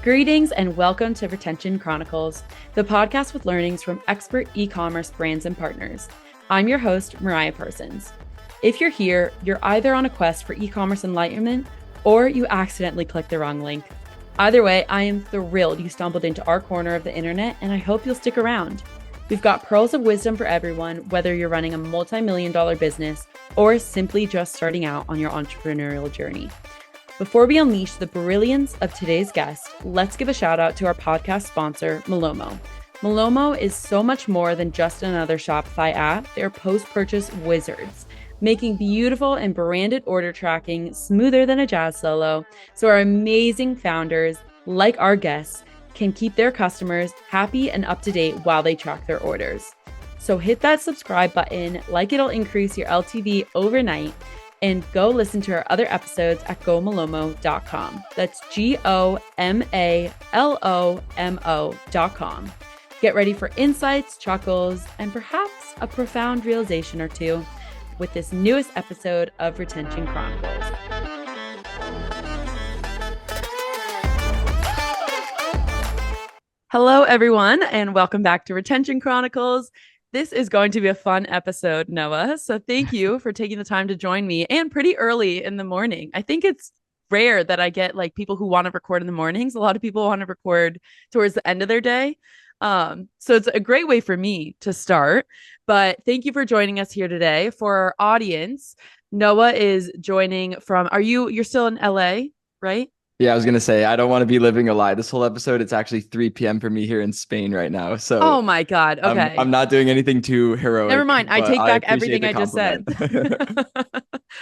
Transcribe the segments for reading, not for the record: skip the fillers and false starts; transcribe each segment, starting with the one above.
Greetings and welcome to Retention Chronicles, the podcast with learnings from expert e-commerce brands and partners. I'm your host, Mariah Parsons. If you're here, you're either on a quest for e-commerce enlightenment or you accidentally clicked the wrong link. Either way, I am thrilled you stumbled into our corner of the internet, and I hope you'll stick around. We've got pearls of wisdom for everyone, whether you're running a multi-million-dollar business or simply just starting out on your entrepreneurial journey. Before we unleash the brilliance of today's guest, let's give a shout out to our podcast sponsor, Malomo. Malomo is so much more than just another Shopify app. They're post-purchase wizards, making beautiful and branded order tracking smoother than a jazz solo, so our amazing founders, like our guests, can keep their customers happy and up to date while they track their orders. So hit that subscribe button, like it'll increase your LTV overnight, and go listen to our other episodes at gomalomo.com. That's GOMALOMO.com. Get ready for insights, chuckles, and perhaps a profound realization or two with this newest episode of Retention Chronicles. Hello, everyone, and welcome back to Retention Chronicles. This is going to be a fun episode, Noah. So thank you for taking the time to join me, and pretty early in the morning. I think it's rare that I get like people who want to record in the mornings. A lot of people want to record towards the end of their day. So it's a great way for me to start. But thank you for joining us here today. For our audience, Noah is joining from, you're still in LA, right? Yeah, I was going to say, I don't want to be living a lie. This whole episode, it's actually 3 p.m. for me here in Spain right now. So oh my God. Okay. I'm not doing anything too heroic. Never mind. I take back everything I just said.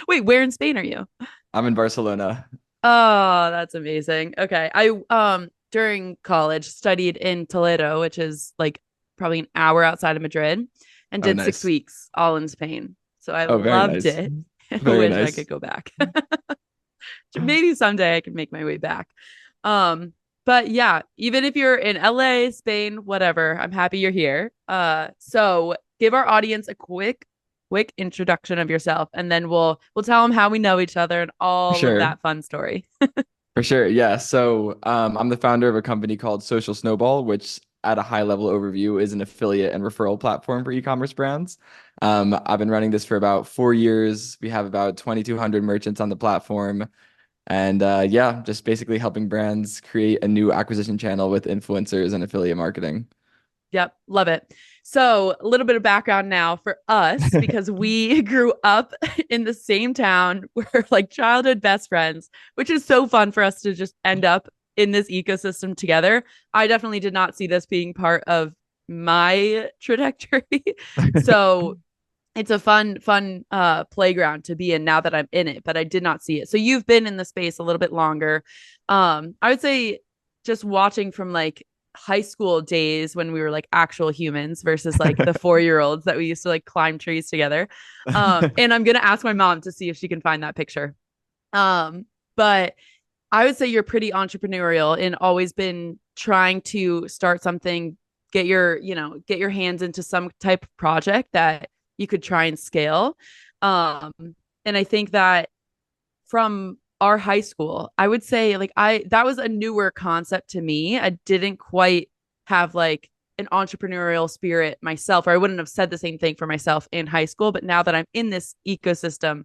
Wait, where in Spain are you? I'm in Barcelona. Oh, that's amazing. Okay. I during college studied in Toledo, which is like probably an hour outside of Madrid, and did 6 weeks all in Spain. So I loved it. I wish I could go back. Maybe someday I can make my way back. But yeah, even if you're in LA, Spain, whatever, I'm happy you're here. So give our audience a quick introduction of yourself, and then we'll tell them how we know each other and all of that fun story. For sure. Yeah. So I'm the founder of a company called Snowball, which at a high level overview is an affiliate and referral platform for e-commerce brands. I've been running this for about 4 years. We have about 2,200 merchants on the platform. And just basically helping brands create a new acquisition channel with influencers and affiliate marketing. Yep. Love it. So a little bit of background now for us, because we grew up in the same town. We're like childhood best friends, which is so fun for us to just end up in this ecosystem together. I definitely did not see this being part of my trajectory. So it's a fun playground to be in now that I'm in it, but I did not see it. So you've been in the space a little bit longer. I would say just watching from like high school days when we were like actual humans versus like the 4-year-olds that we used to like climb trees together. And I'm going to ask my mom to see if she can find that picture. But I would say you're pretty entrepreneurial and always been trying to start something, get your hands into some type of project that you could try and scale. And I think that from our high school, I would say like that was a newer concept to me. I didn't quite have like an entrepreneurial spirit myself, or I wouldn't have said the same thing for myself in high school. But now that I'm in this ecosystem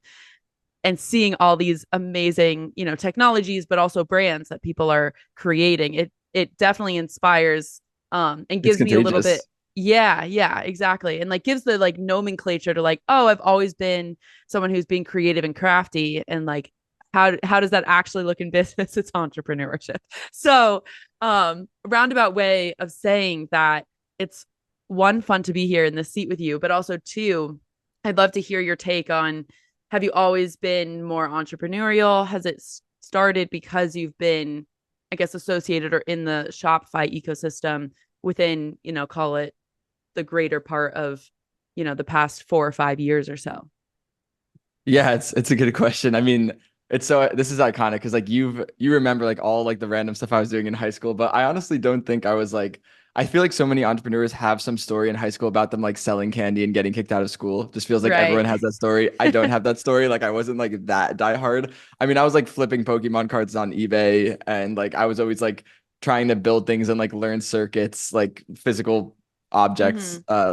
and seeing all these amazing, technologies, but also brands that people are creating, it definitely inspires and gives me a little bit. Yeah, exactly. And like gives the like nomenclature to like, oh, I've always been someone who's being creative and crafty, and like how does that actually look in business? It's entrepreneurship. So roundabout way of saying that it's one, fun to be here in this seat with you, but also two, I'd love to hear your take on, have you always been more entrepreneurial? Has it started because you've been, I guess, associated or in the Shopify ecosystem within, call it the greater part of, the past 4 or 5 years or so? Yeah, it's a good question. I mean, this is iconic because like you remember like all like the random stuff I was doing in high school, but I honestly don't think I was like, I feel like so many entrepreneurs have some story in high school about them like selling candy and getting kicked out of school. Just feels like everyone has that story. I don't have that story. Like I wasn't like that diehard. I mean, I was like flipping Pokemon cards on eBay, and like I was always like trying to build things and like learn circuits, like physical objects, Hmm.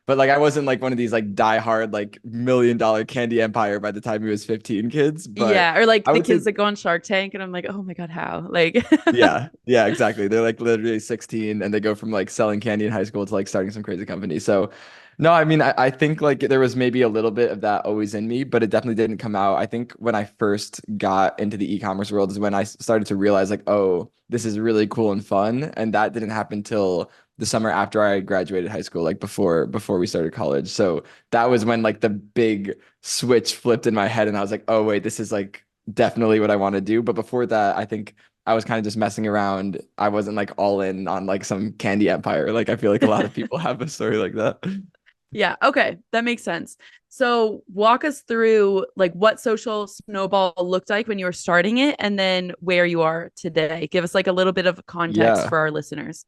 but like I wasn't like one of these like diehard like $1 million candy empire by the time he was 15 kids. But Yeah, or like I the would say kids that go on Shark Tank, and I'm like, oh my God, how? Like, yeah, exactly. They're like literally 16 and they go from like selling candy in high school to like starting some crazy company. So, no, I mean, I think like there was maybe a little bit of that always in me, but it definitely didn't come out. I think when I first got into the e-commerce world is when I started to realize like, oh, this is really cool and fun. And that didn't happen till the summer after I graduated high school, like before we started college. So that was when like the big switch flipped in my head and I was like, oh, wait, this is like definitely what I want to do. But before that, I think I was kind of just messing around. I wasn't like all in on like some candy empire. Like I feel like a lot of people have a story like that. yeah, okay, that makes sense. So walk us through like what Social Snowball looked like when you were starting it, and then where you are today. Give us like a little bit of context Yeah, for our listeners.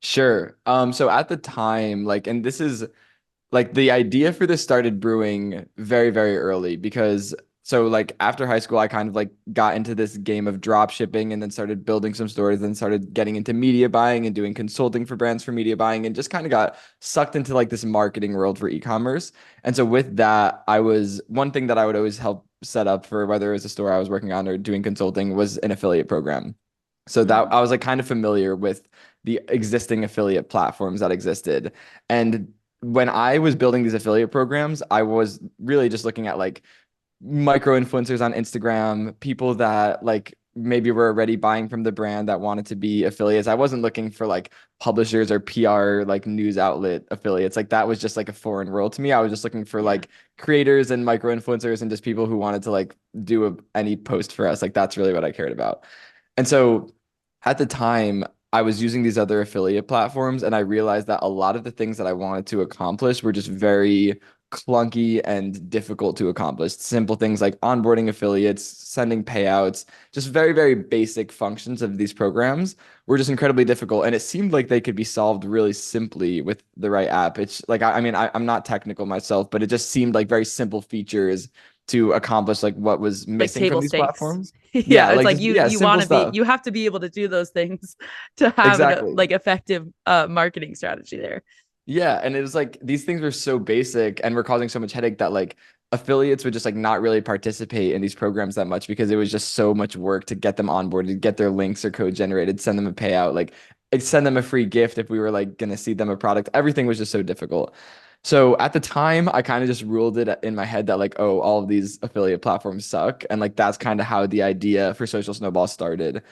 sure. So at the time, like, and this is like the idea for this started brewing very, very early because so like after high school, I kind of like got into this game of drop shipping and then started building some stores and started getting into media buying and doing consulting for brands for media buying and just kind of got sucked into like this marketing world for e-commerce. And so with that, I was one thing that I would always help set up for whether it was a store I was working on or doing consulting was an affiliate program. So that Mm, I was like kind of familiar with the existing affiliate platforms that existed. And when I was building these affiliate programs, I was really just looking at like micro influencers on Instagram, people that like maybe were already buying from the brand that wanted to be affiliates. I wasn't looking for like publishers or PR like news outlet affiliates. Like that was just like a foreign world to me. I was just looking for yeah. like creators and micro influencers and just people who wanted to like do any post for us. Like that's really what I cared about. And so at the time, I was using these other affiliate platforms, and I realized that a lot of the things that I wanted to accomplish were just very clunky and difficult to accomplish. Simple things like onboarding affiliates, sending payouts, just very, very basic functions of these programs were just incredibly difficult. And it seemed like they could be solved really simply with the right app. It's like, I mean, I'm not technical myself, but it just seemed like very simple features to accomplish like what was Like missing from table these stakes. platforms. Yeah, Yeah, it's like like just yeah, you simple want to be, stuff. you have to be able to do those things to have an Exactly. like effective marketing strategy there. Yeah, and it was like these things were so basic and were causing so much headache that like affiliates would just like not really participate in these programs that much because it was just so much work to get them onboarded, get their links or code generated, send them a payout, like send them a free gift if we were like gonna see them a product. Everything was just so difficult. So at the time, I kind of just ruled it in my head that like, oh, all of these affiliate platforms suck. And like that's kind of how the idea for Social Snowball started.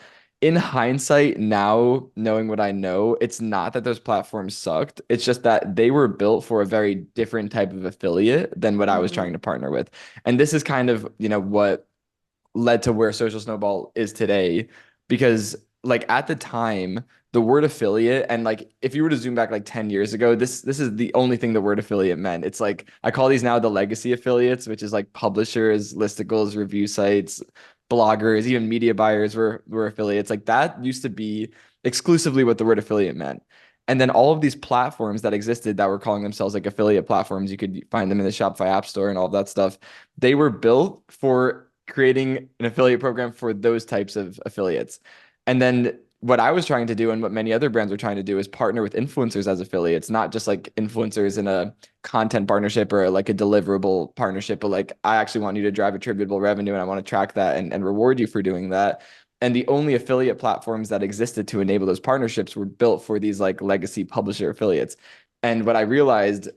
In hindsight, now knowing what I know, it's not that those platforms sucked. It's just that they were built for a very different type of affiliate than what I was trying Hmm. to partner with. And this is kind of, what led to where Social Snowball is today. Because like at the time, the word affiliate and like if you were to zoom back like 10 years ago, this is the only thing the word affiliate meant. It's like I call these now the legacy affiliates, which is like publishers, listicles, review sites, bloggers, even media buyers were affiliates. Like that used to be exclusively what the word affiliate meant. And then all of these platforms that existed that were calling themselves like affiliate platforms, you could find them in the Shopify App Store and all of that stuff. They were built for creating an affiliate program for those types of affiliates. And then what I was trying to do and what many other brands are trying to do is partner with influencers as affiliates, not just like influencers in a content partnership or like a deliverable partnership, but like I actually want you to drive attributable revenue and I want to track that and reward you for doing that. And the only affiliate platforms that existed to enable those partnerships were built for these like legacy publisher affiliates. And what I realized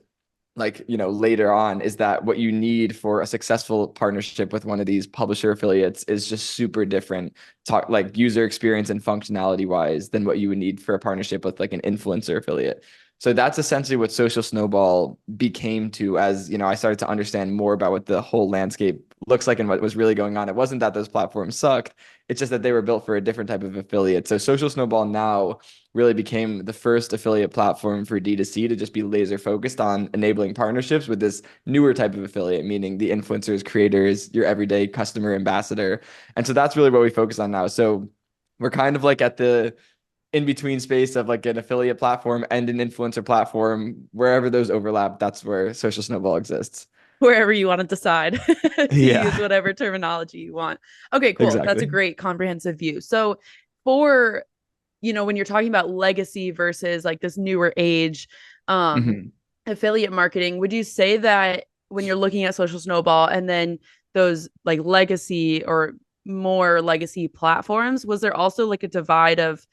like later on is that what you need for a successful partnership with one of these publisher affiliates is just super different talk like user experience and functionality wise than what you would need for a partnership with like an influencer affiliate. So that's essentially what Social Snowball became to as I started to understand more about what the whole landscape looks like and what was really going on. It wasn't that those platforms sucked, it's just that they were built for a different type of affiliate. So Social Snowball now really became the first affiliate platform for D2C to just be laser focused on enabling partnerships with this newer type of affiliate, meaning the influencers, creators, your everyday customer ambassador. And so that's really what we focus on now. So we're kind of like at the in between space of like an affiliate platform and an influencer platform. Wherever those overlap, that's where Social Snowball exists. Wherever you want to decide to use Yeah, whatever terminology you want. Okay, cool. That's a exactly. great comprehensive view. So for when you're talking about legacy versus like this newer age um Mhm. affiliate marketing, would you say that when you're looking at Social Snowball and then those like legacy or more legacy platforms, was there also like a divide of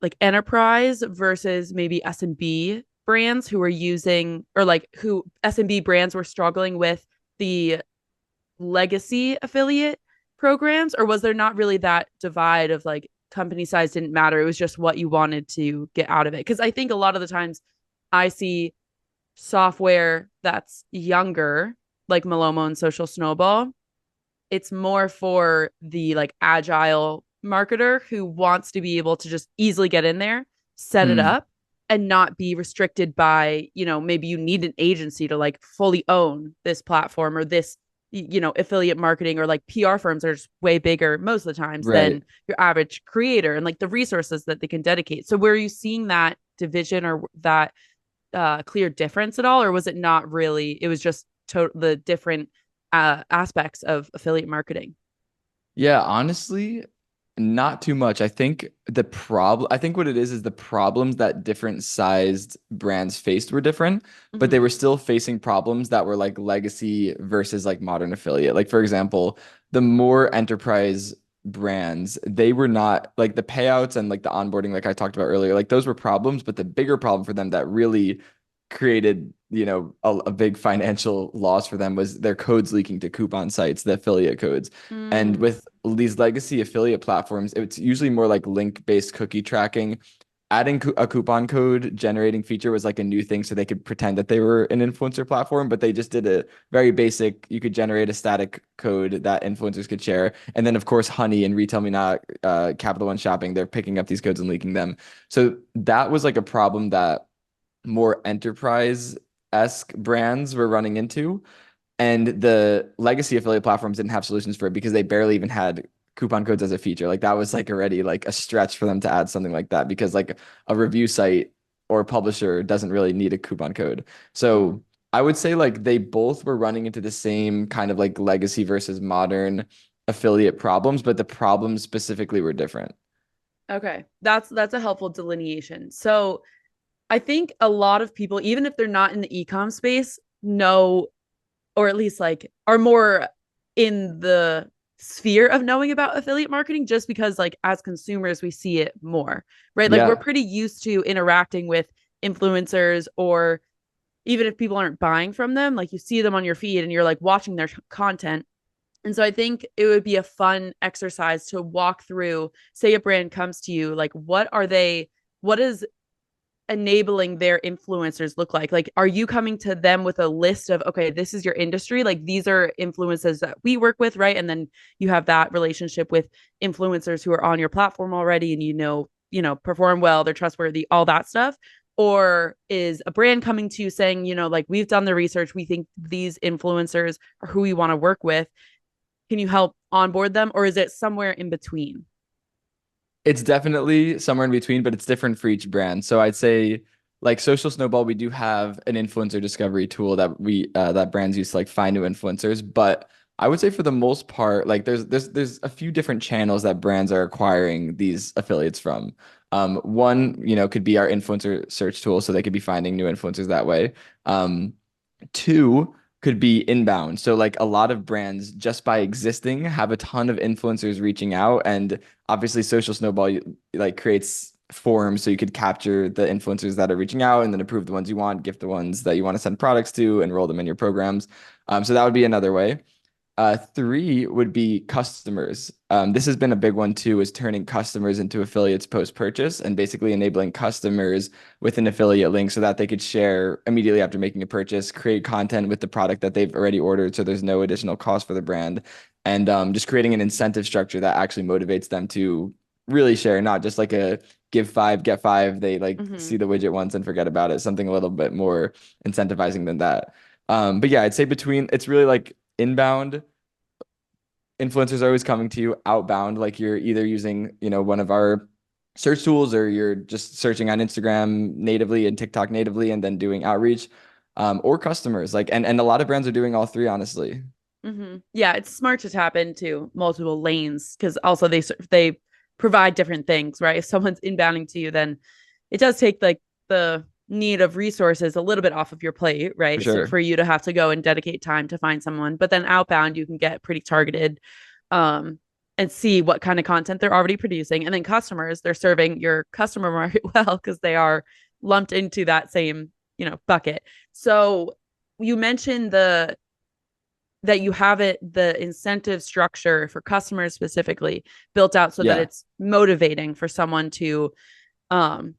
like enterprise versus maybe S&B brands who were using, or like who S&B brands were struggling with the legacy affiliate programs, or was there not really that divide of like company size didn't matter, it was just what you wanted to get out of it? Because I think a lot of the times I see software that's younger, like Malomo and Social Snowball, it's more for the like agile marketer who wants to be able to just easily get in there, set it Mm. up, and not be restricted by, maybe you need an agency to like fully own this platform or this, affiliate marketing, or like PR firms are just way bigger most of the times Right. than your average creator, and like the resources that they can dedicate. So were you seeing that division or that clear difference at all, or was it not really? It was just the different aspects of affiliate marketing. Yeah, honestly, not too much. I think what it is the problems that different sized brands faced were different, but they Mm-hmm. were still facing problems that were like legacy versus like modern affiliate. Like for example, the more enterprise brands, they were not like the payouts and like the onboarding, like I talked about earlier, like those were problems, but the bigger problem for them that really created, a big financial loss for them was their codes leaking to coupon sites, the affiliate codes. And Mm. with these legacy affiliate platforms, it's usually more like link-based cookie tracking. Adding a coupon code generating feature was like a new thing, so they could pretend that they were an influencer platform, but they just did a very basic, you could generate a static code that influencers could share. And then, of course, Honey and Retail Me Not, Capital One Shopping, they're picking up these codes and leaking them. So that was like a problem that more enterprise-esque brands were running into. And the legacy affiliate platforms didn't have solutions for it because they barely even had coupon codes as a feature. Like that was like already like a stretch for them to add something like that because like a review site or publisher doesn't really need a coupon code. Mm. So I would say like they both were running into the same kind of like legacy versus modern affiliate problems, but the problems specifically were different. Okay, that's a helpful delineation. So I think a lot of people, even if they're not in the ecom space, know, or at least like are more in the sphere of knowing about affiliate marketing, just because like as consumers we see it more, right? Like we're Yeah. pretty used to interacting with influencers, or even if people aren't buying from them, like you see them on your feed and you're like watching their content. And so I think it would be a fun exercise to walk through, say a brand comes to you, like what is enabling their influencers look like? Like, are you coming to them with a list of, okay, this is your industry, like these are influencers that we work with, right? And then you have that relationship with influencers who are on your platform already, and perform well, they're trustworthy, all that stuff. Or is a brand coming to you saying, like, we've done the research, we think these influencers are who we want to work with, can you help onboard them? Or is it somewhere in between? It's definitely somewhere in between, but it's different for each brand. So I'd say like Social Snowball, we do have an influencer discovery tool that brands use to like find new influencers. But I would say for the most part, like there's a few different channels that brands are acquiring these affiliates from. One, could be our influencer search tool, so they could be finding new influencers that way. Two could be inbound. So like a lot of brands just by existing have a ton of influencers reaching out, and obviously Social Snowball like creates forums so you could capture the influencers that are reaching out and then approve the ones you want, gift the ones that you want to send products to, enroll them in your programs. So that would be another way. Three would be customers. This has been a big one too, is turning customers into affiliates post-purchase and basically enabling customers with an affiliate link so that they could share immediately after making a purchase, create content with the product that they've already ordered so there's no additional cost for the brand, and just creating an incentive structure that actually motivates them to really share, not just like a give five, get five. They like Mm-hmm. see the widget once and forget about it. Something a little bit more incentivizing than that. But yeah, I'd say it's really like inbound influencers are always coming to you. Outbound, like you're either using, one of our search tools or you're just searching on Instagram natively and TikTok natively and then doing outreach, or customers. Like, and a lot of brands are doing all three, honestly. Mm-hmm. Yeah, it's smart to tap into multiple lanes because also they provide different things, right? If someone's inbounding to you, then it does take like the need of resources a little bit off of your plate, For right? So sure. for you to have to go and dedicate time to find someone, but then outbound, you can get pretty targeted, um, and see what kind of content they're already producing. And then customers, they're serving your customer market well because they are lumped into that same, bucket. So you mentioned that you have the incentive structure for customers specifically built out so that Yeah. it's motivating for someone to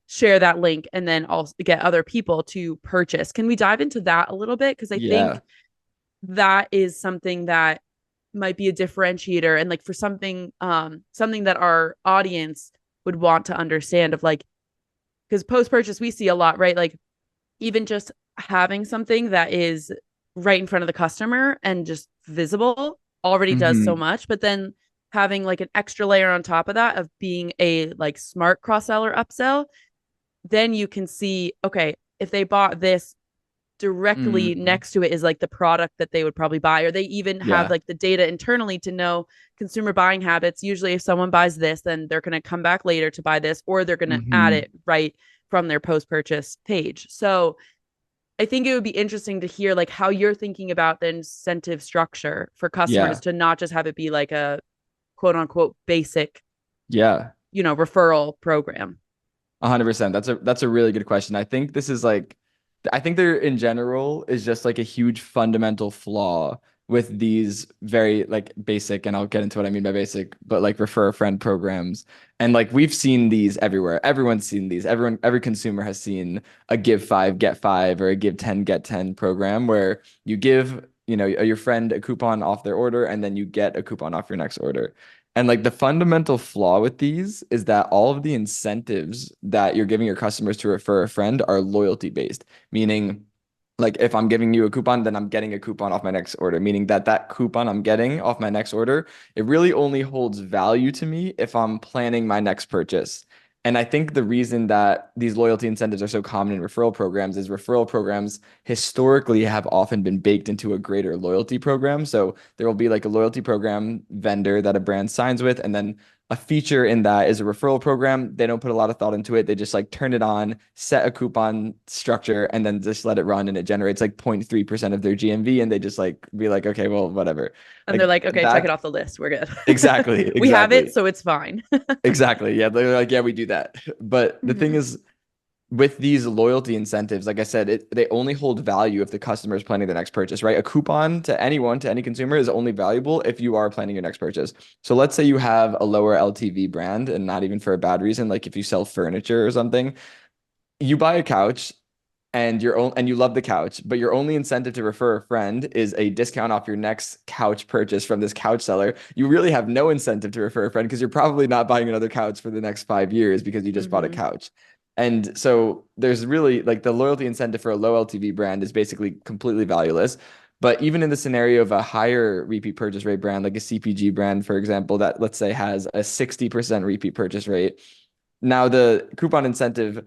share that link and then also get other people to purchase. Can we dive into that a little bit? Because I think Yeah. that is something that might be a differentiator, and like for something that our audience would want to understand of, like, because post purchase we see a lot, right? Like even just having something that is right in front of the customer and just visible already does so Hmm. much. But then having like an extra layer on top of that of being a like smart cross seller upsell, then you can see, okay, if they bought this, directly Hmm. next to it is like the product that they would probably buy, or they even have Yeah. like the data internally to know consumer buying habits. Usually if someone buys this, then they're going to come back later to buy this, or they're going to add Hmm. it right from their post purchase page. So I think it would be interesting to hear like how you're thinking about the incentive structure for customers Yeah. to not just have it be like a quote unquote basic, Yeah. referral program. 100%. That's a really good question. I think this is like, I think there in general is just like a huge fundamental flaw with these very like basic, and I'll get into what I mean by basic, but like refer a friend programs. And like we've seen these everywhere. Everyone's seen these. Every consumer has seen a give five, get five, or a give 10, get 10 program where you give, your friend a coupon off their order and then you get a coupon off your next order. And like the fundamental flaw with these is that all of the incentives that you're giving your customers to refer a friend are loyalty based, meaning like if I'm giving you a coupon, then I'm getting a coupon off my next order, meaning that that coupon I'm getting off my next order, it really only holds value to me if I'm planning my next purchase. And I think the reason that these loyalty incentives are so common in referral programs is referral programs historically have often been baked into a greater loyalty program. So there will be like a loyalty program vendor that a brand signs with, and then a feature in that is a referral program. They don't put a lot of thought into it. They just like turn it on, set a coupon structure, and then just let it run. And it generates like 0.3% of their GMV. And they just like be like, okay, well, whatever. And they're Like like, okay, check it that. off the list, we're good. Exactly. We have it, Exactly. so it's fine. Exactly. Yeah. They're like, yeah, we do that. But the thing Mm-hmm. is, with these loyalty incentives, like I said, they only hold value if the customer is planning their next purchase, right? A coupon to anyone, to any consumer, is only valuable if you are planning your next purchase. So let's say you have a lower LTV brand, and not even for a bad reason, like if you sell furniture or something, you buy a couch and you love the couch, but your only incentive to refer a friend is a discount off your next couch purchase from this couch seller. You really have no incentive to refer a friend because you're probably not buying another couch for the next 5 years because you just bought a Mm-hmm. couch. And so there's really like the loyalty incentive for a low LTV brand is basically completely valueless. But even in the scenario of a higher repeat purchase rate brand, like a CPG brand, for example, that let's say has a 60% repeat purchase rate, now the coupon incentive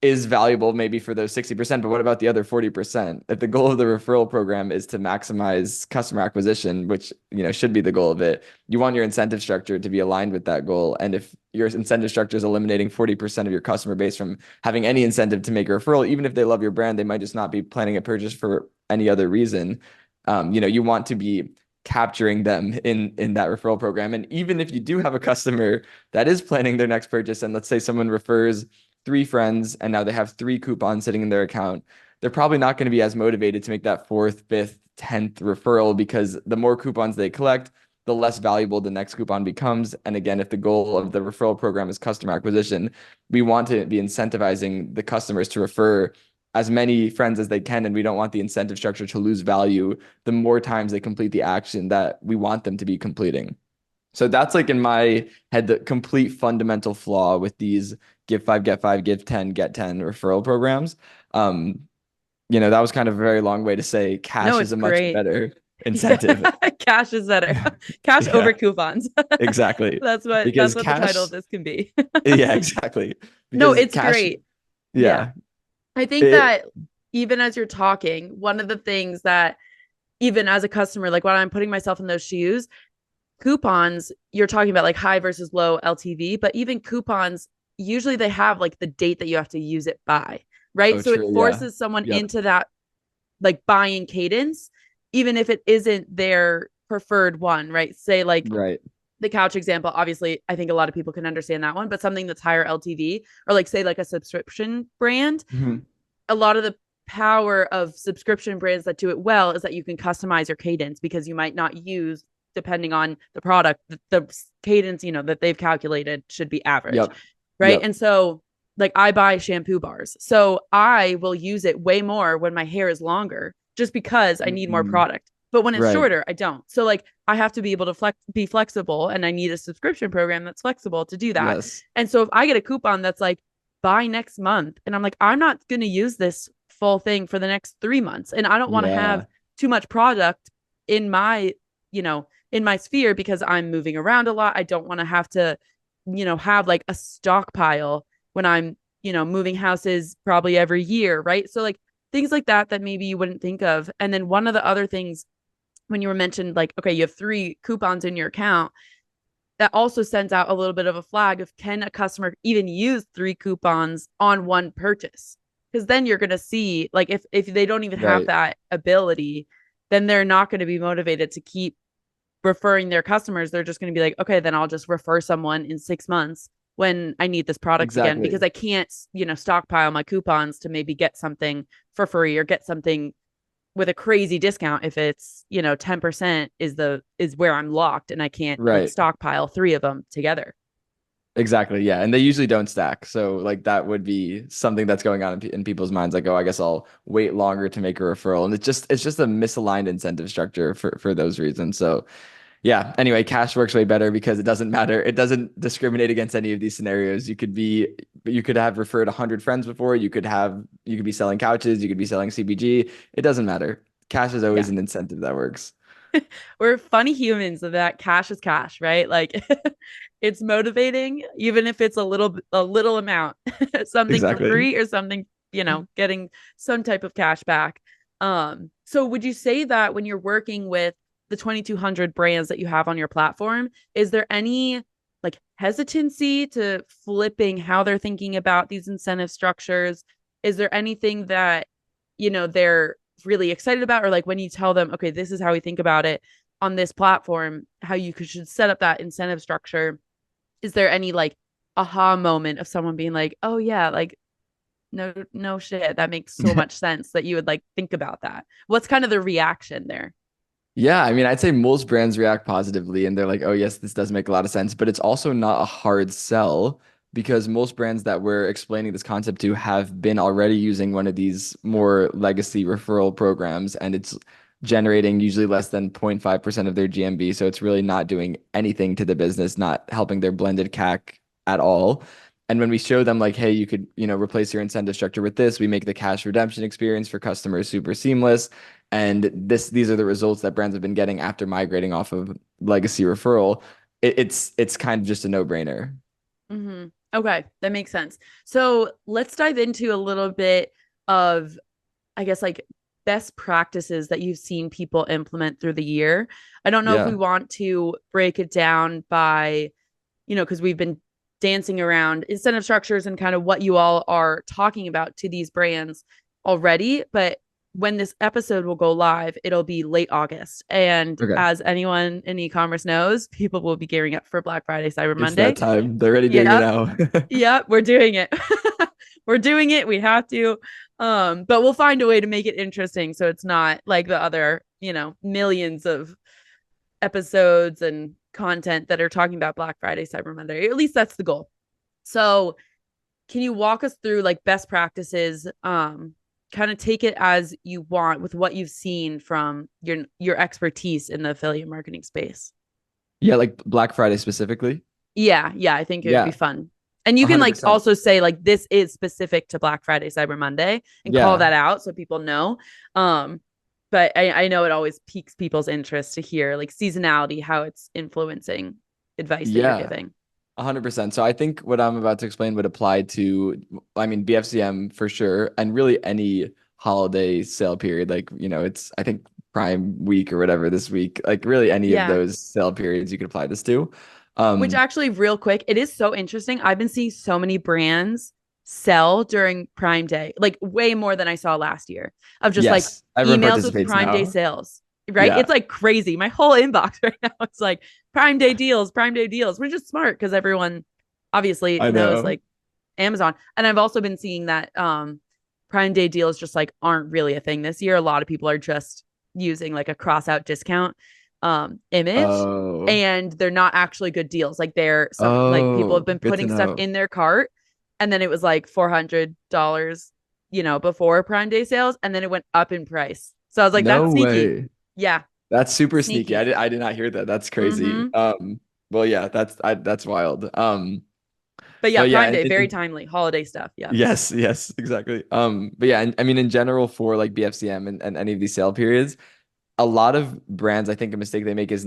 is valuable maybe for those 60%, but what about the other 40%? If the goal of the referral program is to maximize customer acquisition, which, should be the goal of it, you want your incentive structure to be aligned with that goal. And if your incentive structure is eliminating 40% of your customer base from having any incentive to make a referral, even if they love your brand, they might just not be planning a purchase for any other reason. You want to be capturing them in that referral program. And even if you do have a customer that is planning their next purchase, and let's say someone refers three friends and now they have three coupons sitting in their account, they're probably not going to be as motivated to make that fourth, fifth, 10th referral because the more coupons they collect, the less valuable the next coupon becomes. And again, if the goal of the referral program is customer acquisition, we want to be incentivizing the customers to refer as many friends as they can, and we don't want the incentive structure to lose value the more times they complete the action that we want them to be completing. So that's like in my head the complete fundamental flaw with these give five, get five, give 10, get 10 referral programs. Um, that was kind of a very long way to say No, cash is it's a much great. better Yeah, incentive. cash is better. Cash over Yeah, coupons. exactly. That's Because what the title cash, of this can be. yeah, exactly. No, Because it's cash, great. Yeah. yeah, I think it, that even as you're talking, one of the things that even as a customer, like when I'm putting myself in those shoes, coupons, you're talking about like high versus low LTV, but even coupons, usually they have like the date that you have to use it by, right? Oh, So it true. Yeah. forces someone Yep. into that like buying cadence, even if it isn't their preferred one, right? Say like Right. the couch example, obviously, I think a lot of people can understand that one, but something that's higher LTV or like say like a subscription brand, Mhm. a lot of the power of subscription brands that do it well is that you can customize your cadence because you might not use depending on the product the cadence that they've calculated should be average, Yep. right? Yep. And so like I buy shampoo bars, so I will use it way more when my hair is longer just because I need more Mhm. product, but when it's Right. shorter I don't. So like I have to be able to be flexible, and I need a subscription program that's flexible to do that. Yes. And so if I get a coupon that's like buy next month, and I'm like, I'm not going to use this full thing for the next 3 months, and I don't want to have Yeah. too much product in my in my sphere because I'm moving around a lot. I don't want to have to have like a stockpile when I'm moving houses probably every year, right? So like things like that that maybe you wouldn't think of. And then one of the other things, when you were mentioned like, okay, you have 3 coupons in your account, that also sends out a little bit of a flag of, can a customer even use 3 coupons on one purchase? Because then you're going to see like if they don't even have Right. that ability, then they're not going to be motivated to keep referring their customers. They're just going to be like, okay, then I'll just refer someone in 6 months when I need this product again, because Exactly. I can't stockpile my coupons to maybe get something for free or get something with a crazy discount if it's 10% is where I'm locked, and I can't like Right. stockpile 3 of them together. Exactly. Yeah. And they usually don't stack. So like that would be something that's going on in people's minds. Like, oh, I guess I'll wait longer to make a referral. And it's just a misaligned incentive structure for those reasons. So yeah. Anyway, cash works way better because it doesn't matter. It doesn't discriminate against any of these scenarios. You could have referred 100 friends before. You could be selling couches. You could be selling CBG. It doesn't matter. Cash is always Yeah, an incentive that works. we're funny humans of that cash is cash, right? Like it's motivating even if it's a little amount, something for Exactly. free or something, getting some type of cash back. So would you say that when you're working with the 2200 brands that you have on your platform, is there any like hesitancy to flipping how they're thinking about these incentive structures? Is there anything that they're really excited about, or like when you tell them, okay, this is how we think about it on this platform, how you should set up that incentive structure? Is there any like aha moment of someone being like, oh yeah, like no shit, that makes so much sense that you would like think about that? What's kind of the reaction there? Yeah, I mean, I'd say most brands react positively and they're like, oh, yes, this does make a lot of sense, but it's also not a hard sell because most brands that we're explaining this concept to have been already using one of these more legacy referral programs, and it's generating usually less than 0.5% of their GMV. So it's really not doing anything to the business, not helping their blended CAC at all. And when we show them like, hey, you could, replace your incentive structure with this, we make the cash redemption experience for customers super seamless. And these are the results that brands have been getting after migrating off of legacy referral. It's kind of just a no-brainer. Mm-hmm. Okay, that makes sense. So let's dive into a little bit of, I guess, like best practices that you've seen people implement through the year. I don't know if we Yeah. want to break it down by, because we've been dancing around incentive structures and kind of what you all are talking about to these brands already. But when this episode will go live, it'll be late August. And Okay. as anyone in e-commerce knows, people will be gearing up for Black Friday, Cyber It's that Monday. time. They're already doing it Yep. now. Yep. We're doing it. We're doing it. We have to. But we'll find a way to make it interesting so it's not like the other, millions of episodes and content that are talking about Black Friday, Cyber Monday. At least that's the goal. So, can you walk us through like best practices? Kind of take it as you want with what you've seen from your expertise in the affiliate marketing space. Yeah, like Black Friday specifically. Yeah, yeah, I think it would be Yeah, fun. And you can like 100%. also say like this is specific to Black Friday, Cyber Monday, and call Yeah. that out so people know. Um, but I know it always piques people's interest to hear like seasonality, how it's influencing advice that you're Yeah. giving. 100%. So I think what I'm about to explain would apply to, I mean, BFCM for sure, and really any holiday sale period. Like, I think Prime week or whatever this week, like really any of Yeah. those sale periods you could apply this to. Which Um, actually, real quick, it is so interesting. I've been seeing so many brands sell during Prime Day, like way more than I saw last year, of just like yes, everyone emails with participates Prime Day now. sales, right? Yeah, It's like crazy. My whole inbox right now is like Prime Day deals, which is smart because everyone obviously I knows know. like Amazon. And I've also been seeing that Prime Day deals just like aren't really a thing this year. A lot of people are just using like a cross out discount image, Oh, and they're not actually good deals. Like they're some like people have oh, been good to putting stuff know. in their cart, and then it was like $400, before Prime Day sales, and then it went up in price. So I was like, No that's sneaky. way. Yeah, That's super sneaky. sneaky. I did not hear that. That's crazy. Mm-hmm. Well, yeah, that's wild. But yeah, But yeah, Prime Day, very timely. Holiday stuff. Yeah. yes, yes, exactly. But yeah, and I mean in general for like BFCM and any of these sale periods, a lot of brands, I think a mistake they make is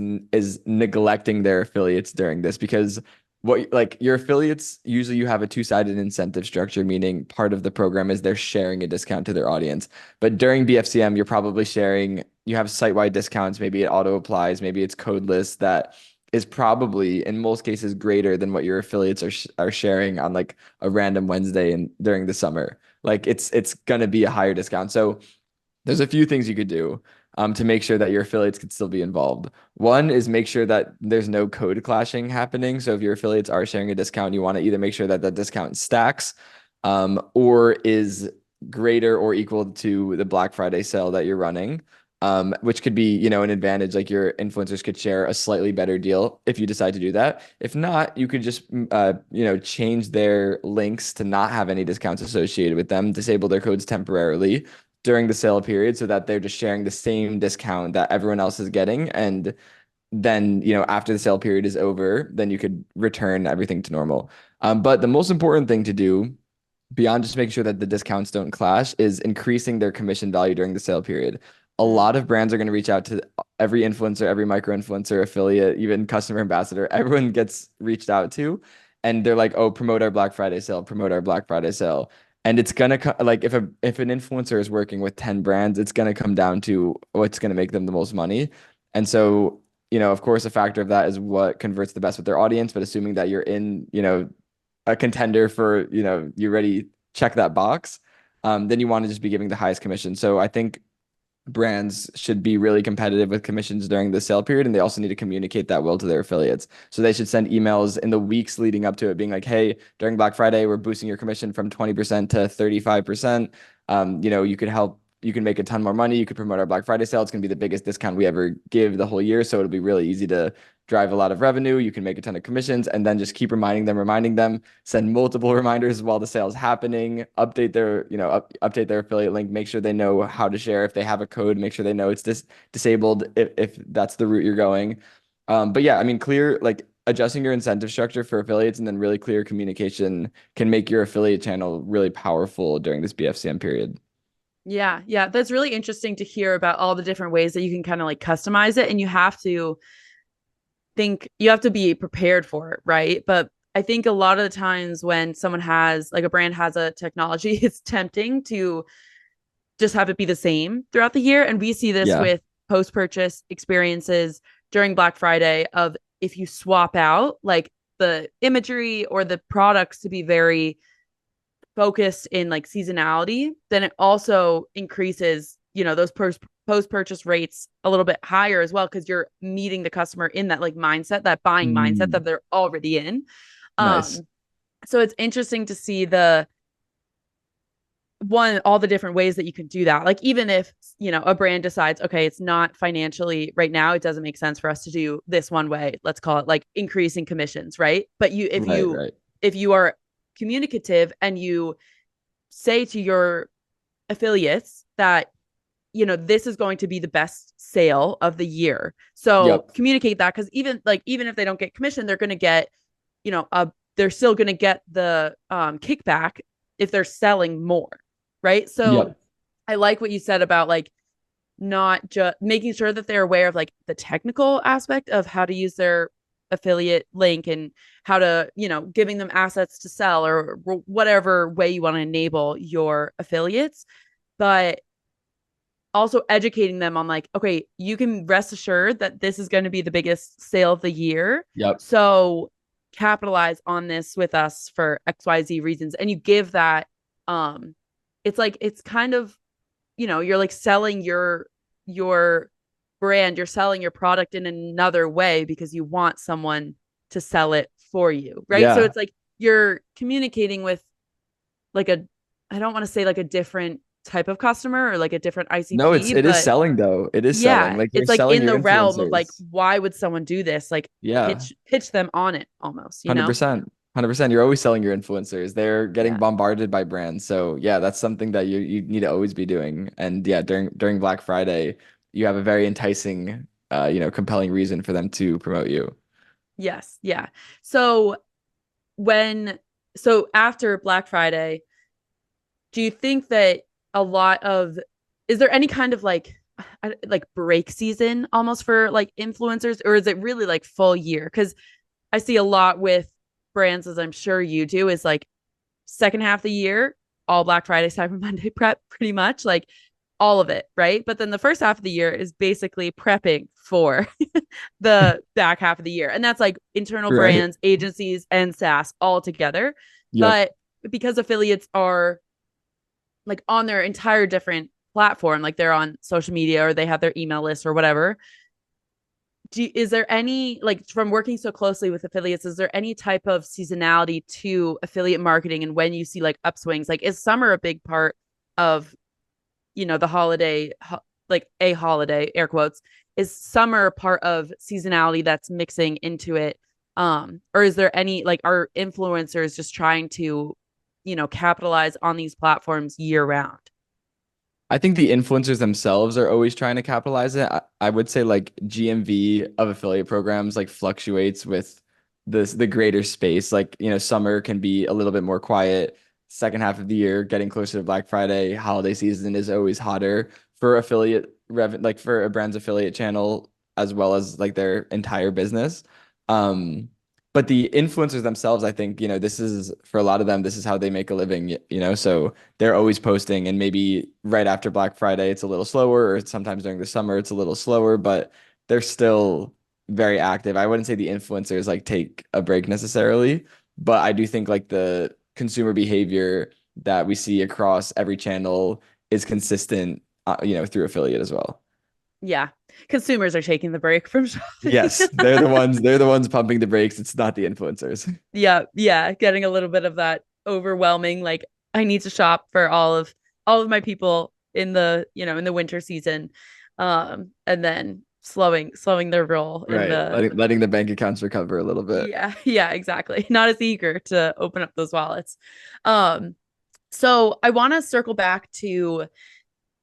neglecting their affiliates during this because what like your affiliates usually you have a two-sided incentive structure, meaning part of the program is they're sharing a discount to their audience. But during BFCM, you're probably sharing, you have site-wide discounts, maybe it auto applies, maybe it's codeless that is probably in most cases greater than what your affiliates are sharing on like a random Wednesday and during the summer. Like it's gonna be a higher discount. So there's a few things you could do to make sure that your affiliates could still be involved. One is make sure that there's no code clashing happening. So if your affiliates are sharing a discount, you want to either make sure that the discount stacks or is greater or equal to the Black Friday sale that you're running. Which could be, an advantage. Like your influencers could share a slightly better deal if you decide to do that. If not, you could just, change their links to not have any discounts associated with them, disable their codes temporarily during the sale period so that they're just sharing the same discount that everyone else is getting. And then, after the sale period is over, then you could return everything to normal. But the most important thing to do beyond just making sure that the discounts don't clash is increasing their commission value during the sale period. A Mm. lot of brands are going to reach out to every influencer, every micro influencer, affiliate, even customer ambassador. Everyone gets reached out to, and they're like, "Oh, promote our Black Friday sale, promote our Black Friday sale." And it's gonna like if an influencer is working with 10 brands, it's gonna come down to what's gonna make them the most money. And so, of course, a factor of that is what converts the best with their audience. But assuming that you're in, a contender for, you already check that box, then you want to just be giving the highest commission. So I think brands should be really competitive with commissions during the sale period, and they also need to communicate that well to their affiliates. So they should send emails in the weeks leading up to it being like, hey, during Black Friday, we're boosting your commission from 20% to 35%. You can make a ton more money. You could promote our Black Friday sale. It's going to be the biggest discount we ever give the whole year. So it'll be really easy to drive a lot of revenue. You can make a ton of commissions and then just keep reminding them, send multiple reminders while the sale is happening, update their, update their affiliate link, make sure they know how to share. If they have a code, make sure they know it's disabled if that's the route you're going. But yeah, I mean, clear, like adjusting your incentive structure for affiliates and then really clear communication can make your affiliate channel really powerful during this BFCM period. Yeah, yeah, that's really interesting to hear about all the different ways that you can kind of like customize it, and you have to be prepared for it, right? But I think a lot of the times when someone has like a brand has a technology, it's tempting to just have it be the same throughout the year. And we see this Yeah. with post purchase experiences during Black Friday of if you swap out like the imagery or the products to be very focused in like seasonality, then it also increases, those post purchase rates a little bit higher as well because you're meeting the customer in that like mindset, that buying mindset that Mm, they're already in. nice. Um, so it's interesting to see all the different ways that you can do that. Like even if, a brand decides, okay, it's not financially right now, it doesn't make sense for us to do this one way. Let's call it like increasing commissions, right? But Right, right. if you are communicative and you say to your affiliates that this is going to be the best sale of the year, so Yep. communicate that, because even if they don't get commission, they're going to get they're still going to get the kickback if they're selling more, right? So Yep. I like what you said about like not just making sure that they're aware of like the technical aspect of how to use their affiliate link and how to, giving them assets to sell or whatever way you want to enable your affiliates. But also educating them on like, okay, you can rest assured that this is going to be the biggest sale of the year. Yep. So capitalize on this with us for XYZ reasons. And you give that, um, it's like, it's kind of, you're like selling your brand, you're selling your product in another way because you want someone to sell it for you. Right. So Yeah. it's like you're communicating with like a, I don't want to say like a different type of customer or like a different No, ICP, it is but selling though. It is selling. yeah, Like you're it's like selling in your the realm of like, influencers. why would someone do this? Like Yeah. pitch them on it almost, 100%. 100%. You're always selling your influencers. They're getting Yeah. bombarded by brands. So yeah, that's something that you need to always be doing. And yeah, during Black Friday, you have a very enticing compelling reason for them to promote you. Yes. Yeah. So when, so after Black Friday, do you think that a lot of, is there any kind of like break season almost for like influencers, or is it really like full year? Because I see a lot with brands, as I'm sure you do, is like second half of the year, all Black Friday, Cyber Monday prep, pretty much like all of it, right? But then the first half of the year is basically prepping for the back half of the year. And that's like internal Right. brands, agencies, and SaaS all together. Yep. But because affiliates are like on their entire different platform, like they're on social media or they have their email list or whatever, is there any, like, from working so closely with affiliates, is there any type of seasonality to affiliate marketing, and when you see like upswings, like is summer a big part of the holiday, like a holiday, air quotes, is summer part of seasonality that's mixing into it, or is there any, like, are influencers just trying to capitalize on these platforms year round? I think the influencers themselves are always trying to capitalize it. I would say like GMV of affiliate programs like fluctuates with the greater space. Like, summer can be a little bit more quiet. Second half of the year, getting closer to Black Friday, holiday season is always hotter for affiliate like for a brand's affiliate channel as well as like their entire business. Um, but the influencers themselves, I think, this is for a lot of them, this is how they make a living, so they're always posting, and maybe right after Black Friday it's a little slower, or sometimes during the summer it's a little slower, but they're still very active. I wouldn't say the influencers like take a break necessarily, but I do think like the consumer behavior that we see across every channel is consistent, through affiliate as well. Yeah, consumers are taking the break from shopping. Yes, they're the ones pumping the brakes. It's not the influencers. Yeah, yeah, getting a little bit of that overwhelming, like, I need to shop for all of my people in the in the winter season, and then slowing their roll in Right. the, Letting the bank accounts recover a little bit. yeah, yeah, exactly, not as eager to open up those wallets. um so I want to circle back to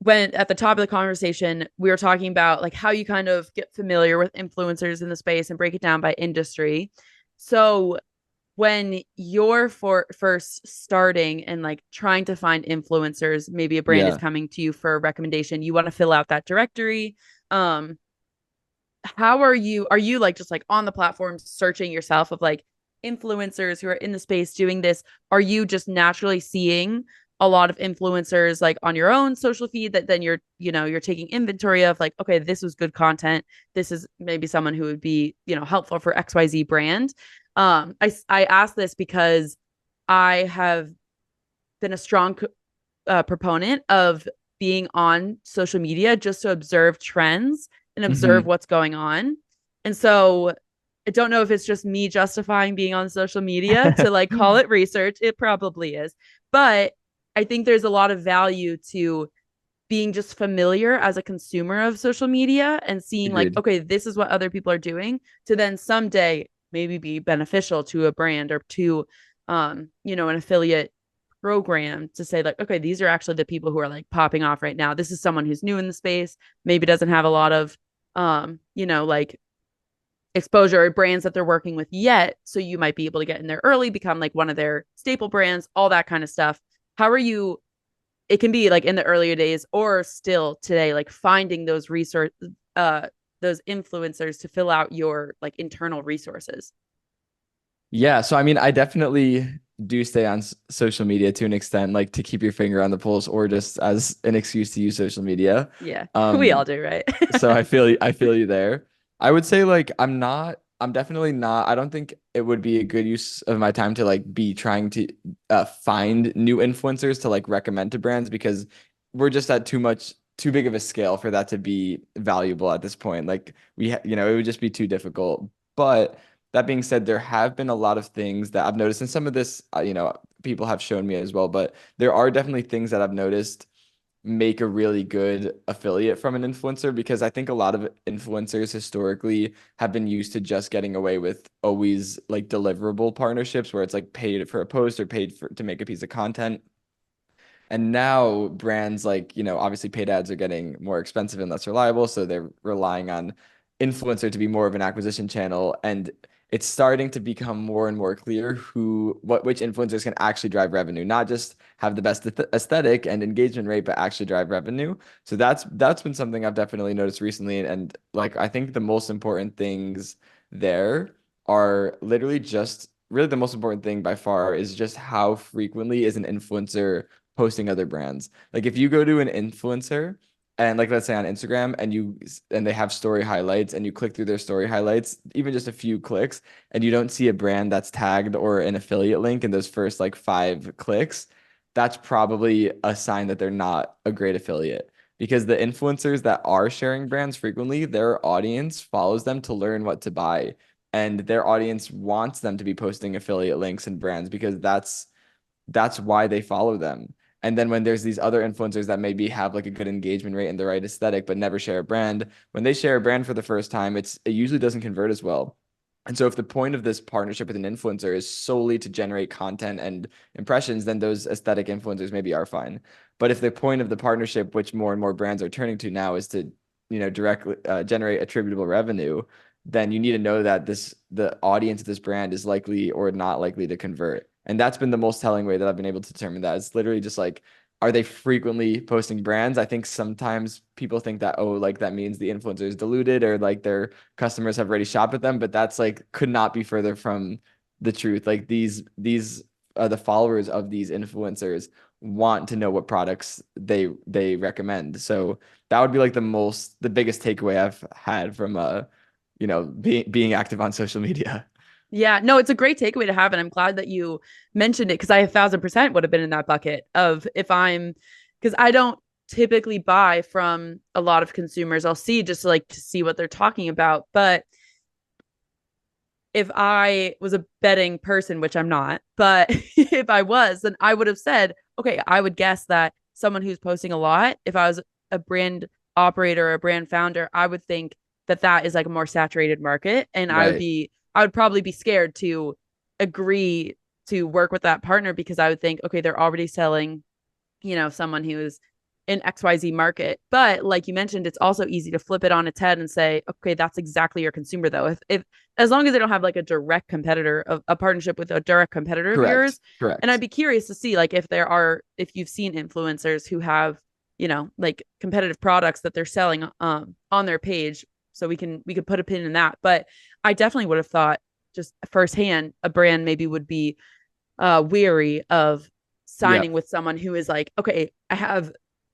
when at the top of the conversation we were talking about like how you kind of get familiar with influencers in the space and break it down by industry. So when you're first starting and like trying to find influencers, maybe a brand is Yeah. coming to you for a recommendation, you want to fill out that directory. um how are you like just like on the platform searching yourself of like influencers who are in the space doing this? Are you just naturally seeing a lot of influencers like on your own social feed that then you're taking inventory of like, okay, this was good content, this is maybe someone who would be helpful for XYZ brand? I asked this because I have been a strong proponent of being on social media just to observe trends and observe Hmm. what's going on. And so I don't know if it's just me justifying being on social media to like call it research. It probably is. But I think there's a lot of value to being just familiar as a consumer of social media and seeing like, Agreed. okay, this is what other people are doing, to then someday maybe be beneficial to a brand or to an affiliate program, to say like, okay, these are actually the people who are like popping off right now. This is someone who's new in the space, maybe doesn't have a lot of like exposure or brands that they're working with yet, so you might be able to get in there early, become like one of their staple brands, all that kind of stuff. How are you, it can be like in the earlier days or still today, like finding those resource those influencers to fill out your like internal resources? Yeah, so I mean, I definitely do stay on social media to an extent, like to keep your finger on the pulse or just as an excuse to use social media. Yeah, we all Um, do, right? so I feel you there. I would say like I'm definitely not, I don't think it would be a good use of my time to like be trying to find new influencers to like recommend to brands because we're just at too big of a scale for that to be valuable at this point. Like it would just be too difficult. But that being said, there have been a lot of things that I've noticed, and some of this, people have shown me as well, but there are definitely things that I've noticed make a really good affiliate from an influencer because I think a lot of influencers historically have been used to just getting away with always like deliverable partnerships where it's like paid for a post or paid to make a piece of content. And now brands like, obviously paid ads are getting more expensive and less reliable. So they're relying on influencer to be more of an acquisition channel. And it's starting to become more and more clear which influencers can actually drive revenue, not just have the best aesthetic and engagement rate, but actually drive revenue. So that's been something I've definitely noticed recently. And like I think the most important things there are literally just really the most important thing by far is just how frequently is an influencer posting other brands. Like if you go to an influencer and like let's say on Instagram and they have story highlights and you click through their story highlights, even just a few clicks, and you don't see a brand that's tagged or an affiliate link in those first like 5 clicks, that's probably a sign that they're not a great affiliate. Because the influencers that are sharing brands frequently, their audience follows them to learn what to buy. And their audience wants them to be posting affiliate links and brands because that's why they follow them. And then when there's these other influencers that maybe have like a good engagement rate and the right aesthetic, but never share a brand, when they share a brand for the first time, it usually doesn't convert as well. And so if the point of this partnership with an influencer is solely to generate content and impressions, then those aesthetic influencers maybe are fine. But if the point of the partnership, which more and more brands are turning to now, is to, directly generate attributable revenue, then you need to know that the audience of this brand is likely or not likely to convert. And that's been the most telling way that I've been able to determine that. It's literally just like, are they frequently posting brands? I think sometimes people think that, oh, like that means the influencer is diluted or like their customers have already shopped with them, but that's like could not be further from the truth. Like these the followers of these influencers want to know what products they recommend. So that would be like the biggest takeaway I've had from being active on social media. Yeah, no, it's a great takeaway to have. And I'm glad that you mentioned it because I 1,000% would have been in that bucket of because I don't typically buy from a lot of consumers. I'll see just like to see what they're talking about. But if I was a betting person, which I'm not, but if I was, then I would have said, okay, I would guess that someone who's posting a lot, if I was a brand operator or a brand founder, I would think that that is like a more saturated market. And Right. I would probably be scared to agree to work with that partner because I would think, okay, they're already selling, someone who is in XYZ market. But like you mentioned, it's also easy to flip it on its head and say, okay, that's exactly your consumer though. If as long as they don't have like a direct competitor of a partnership with a direct competitor of Correct. yours. And I'd Correct. be curious to see like if you've seen influencers who have, like competitive products that they're selling on their page. So we could put a pin in that. But I definitely would have thought just firsthand a brand maybe would be weary of signing Yep. with someone who is like, okay,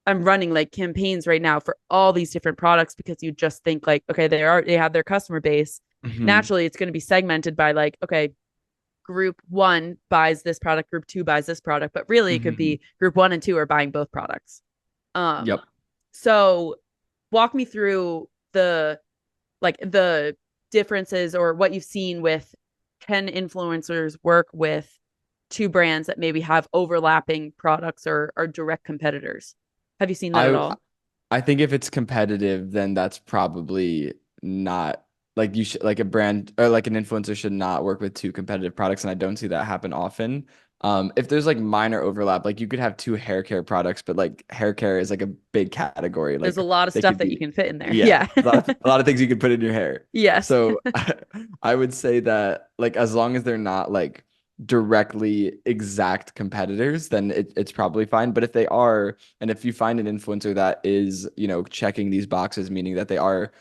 I'm running like campaigns right now for all these different products because you just think like, okay, they have their customer base. Hmm. Naturally, it's going to be segmented by like, okay, group one buys this product, group two buys this product, but really it could Hmm. be group one and two are buying both products. Um, Yep. so walk me through the differences or what you've seen with can influencers work with two brands that maybe have overlapping products or direct competitors. Have you seen that at I all? I think if it's competitive, then that's probably not like you should like a brand or like an influencer should not work with two competitive products, and I don't see that happen often. If there's like minor overlap, like you could have two hair care products, but like hair care is like a big category. There's a Like lot of they stuff could that you be, can fit in there. yeah, Yeah. a lot of things you could put in your hair. Yes. So I would say that like as long as they're not like directly exact competitors, then it's probably fine. But if they are, and if you find an influencer that is, checking these boxes, meaning that they are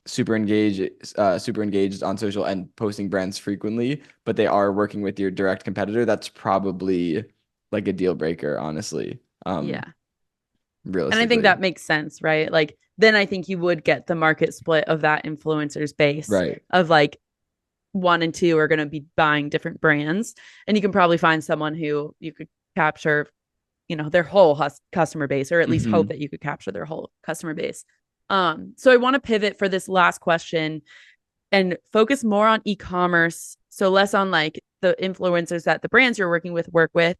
super engaged on social and posting brands frequently, but they are working with your direct competitor, that's probably like a deal breaker, honestly. Yeah. And I think Realistically. that makes sense, right? Like then I think you would get the market split of that influencers base Right. of like one and two are going to be buying different brands. And you can probably find someone who you could capture, their whole customer base, or at least hope Hmm. that you could capture their whole customer base. So I want to pivot for this last question and focus more on e-commerce. So less on like the influencers that the brands you're working with work with,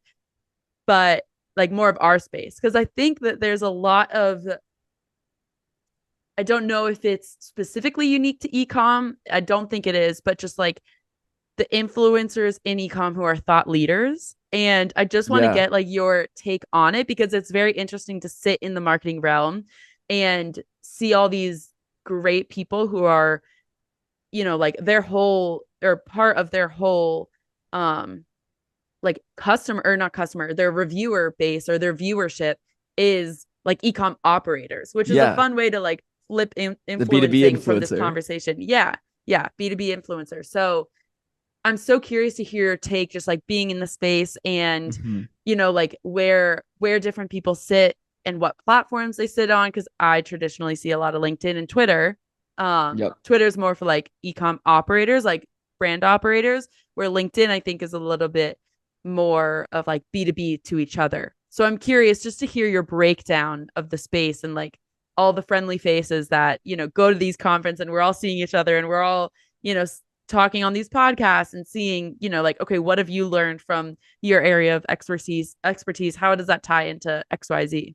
but like more of our space. Cause I think that there's a lot of, I don't know if it's specifically unique to ecom. I don't think it is, but just like the influencers in ecom who are thought leaders. And I just want to Yeah. get like your take on it because it's very interesting to sit in the marketing realm and see all these great people who are, like their whole or part of their whole like customer or not customer, their reviewer base or their viewership is like ecom operators, which is a Yeah. fun way to like flip The B2B influencing from this influencer. conversation. Yeah. Yeah. B2B influencer. So I'm so curious to hear your take, just like being in the space and, Hmm. like where different people sit and what platforms they sit on. Cause I traditionally see a lot of LinkedIn and Twitter. Yep. Twitter's more for like ecom operators, like brand operators, where LinkedIn I think is a little bit more of like B2B to each other. So I'm curious just to hear your breakdown of the space and like all the friendly faces that, go to these conferences and we're all seeing each other and we're all, talking on these podcasts and seeing, like, okay, what have you learned from your area of expertise? How does that tie into XYZ?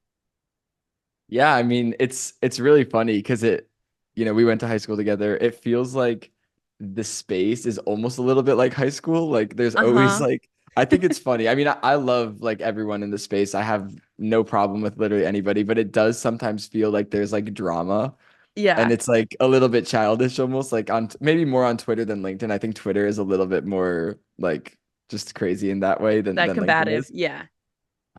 Yeah, I mean, it's really funny because we went to high school together. It feels like the space is almost a little bit like high school. Like there's always Uh-huh. like I think it's funny. I mean, I love like everyone in the space. I have no problem with literally anybody, but it does sometimes feel like there's like drama and Yeah. it's like a little bit childish almost like on maybe more on Twitter than LinkedIn. I think Twitter is a little bit more like just crazy in that way than That LinkedIn combative. is. Yeah.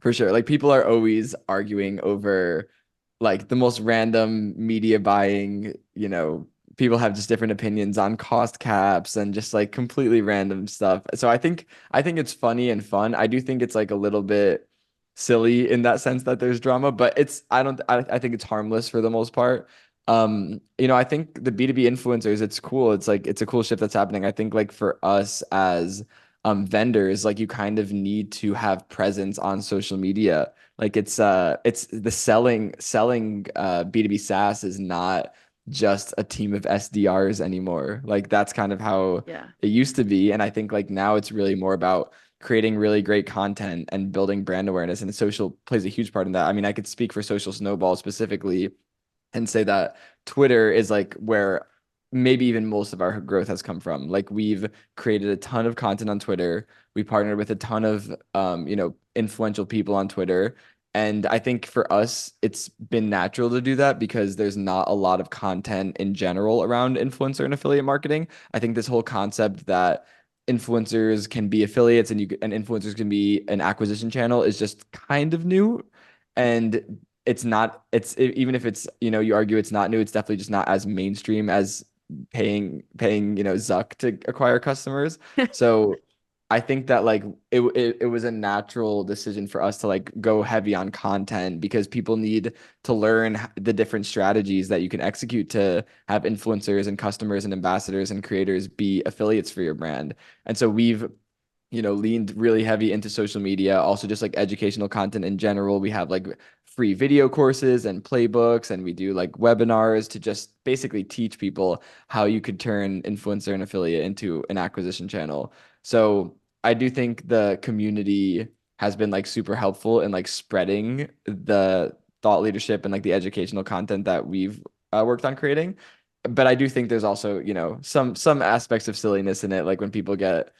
For sure. Like people are always arguing over like the most random media buying, people have just different opinions on cost caps and just like completely random stuff. So I think it's funny and fun. I do think it's like a little bit silly in that sense that there's drama, but I think it's harmless for the most part. I think the B2B influencers, it's cool. It's like it's a cool shift that's happening. I think like for us as vendors, like you kind of need to have presence on social media. Like it's the selling B2B SaaS is not just a team of SDRs anymore. Like that's kind of how Yeah. it used to be. And I think like now it's really more about creating really great content and building brand awareness. And social plays a huge part in that. I mean, I could speak for Social Snowball specifically and say that Twitter is like where maybe even most of our growth has come from. Like we've created a ton of content on Twitter. We partnered with a ton of influential people on Twitter. And I think for us, it's been natural to do that because there's not a lot of content in general around influencer and affiliate marketing. I think this whole concept that influencers can be affiliates and influencers can be an acquisition channel is just kind of new. And it's not even if it's you argue it's not new, it's definitely just not as mainstream as paying Zuck to acquire customers. So I think that like it was a natural decision for us to like go heavy on content because people need to learn the different strategies that you can execute to have influencers and customers and ambassadors and creators be affiliates for your brand. And so we've leaned really heavy into social media, also just like educational content in general. We have like free video courses and playbooks, and we do like webinars to just basically teach people how you could turn influencer and affiliate into an acquisition channel. So I do think the community has been like super helpful in like spreading the thought leadership and like the educational content that we've worked on creating. But I do think there's also, some aspects of silliness in it, like when people get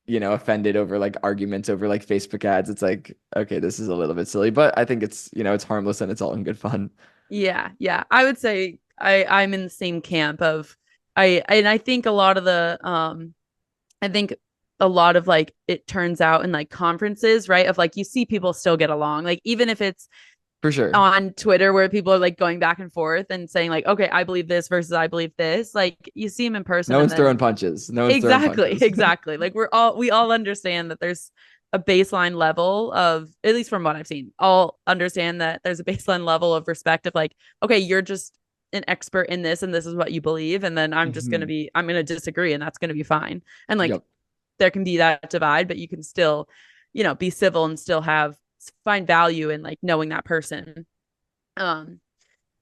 offended over like arguments over like Facebook ads. It's like, okay, this is a little bit silly, but I think it's harmless and it's all in good fun. Yeah. Yeah. I would say I'm in the same camp of I think a lot of the I think a lot of like it turns out in like conferences, right? Of like you see people still get along. Like even if it's For sure. on Twitter where people are like going back and forth and saying like, okay, I believe this versus I believe this. Like you see them in person No and one's then throwing punches. No one's throwing exactly, punches. exactly. Like we all understand that there's a baseline level of, at least from what I've seen, all understand that there's a baseline level of respect of like, okay, you're just an expert in this and this is what you believe. And then Mhm. I'm going to disagree and that's going to be fine. And like, Yep. there can be that divide, but you can still, be civil and still find value in like knowing that person. Um,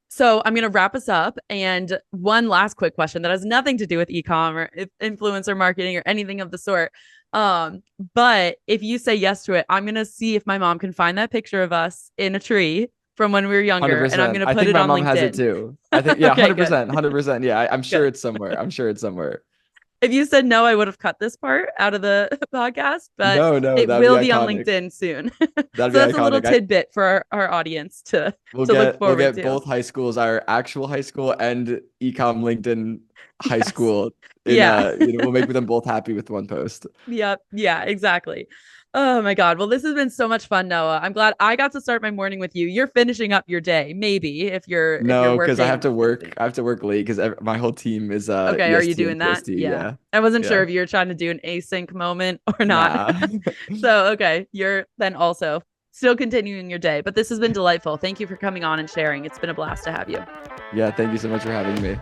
so I'm going to wrap us up. And one last quick question that has nothing to do with ecom or influencer marketing or anything of the sort. But if you say yes to it, I'm going to see if my mom can find that picture of us in a tree from when we were younger, and I'm 100%. going to I put think it my on mom has it LinkedIn. too. I think, yeah, Okay, good. 100%. 100%. Yeah, I'm sure Good. it's somewhere. I'm sure it's somewhere. If you said no, I would have cut this part out of the podcast, but No, no, it that'd be will be on iconic. LinkedIn soon. That'd So be that's a little iconic. tidbit for our audience We'll to look get forward to. both high schools, our actual high school and ecom LinkedIn high Yes. school in Yeah. we'll make them both happy with one post. Yep. Yeah, exactly. Oh my God. Well, this has been so much fun, Noah. I'm glad I got to start my morning with you. You're finishing up your day, maybe if you're No, because I have working. to work. I have to work late because my whole team is Okay, are you EST and doing that? PST. Yeah. Yeah. I wasn't sure Yeah. if you were trying to do an async moment or not. Nah. So, okay, you're then also still continuing your day. But this has been delightful. Thank you for coming on and sharing. It's been a blast to have you. Yeah, thank you so much for having me.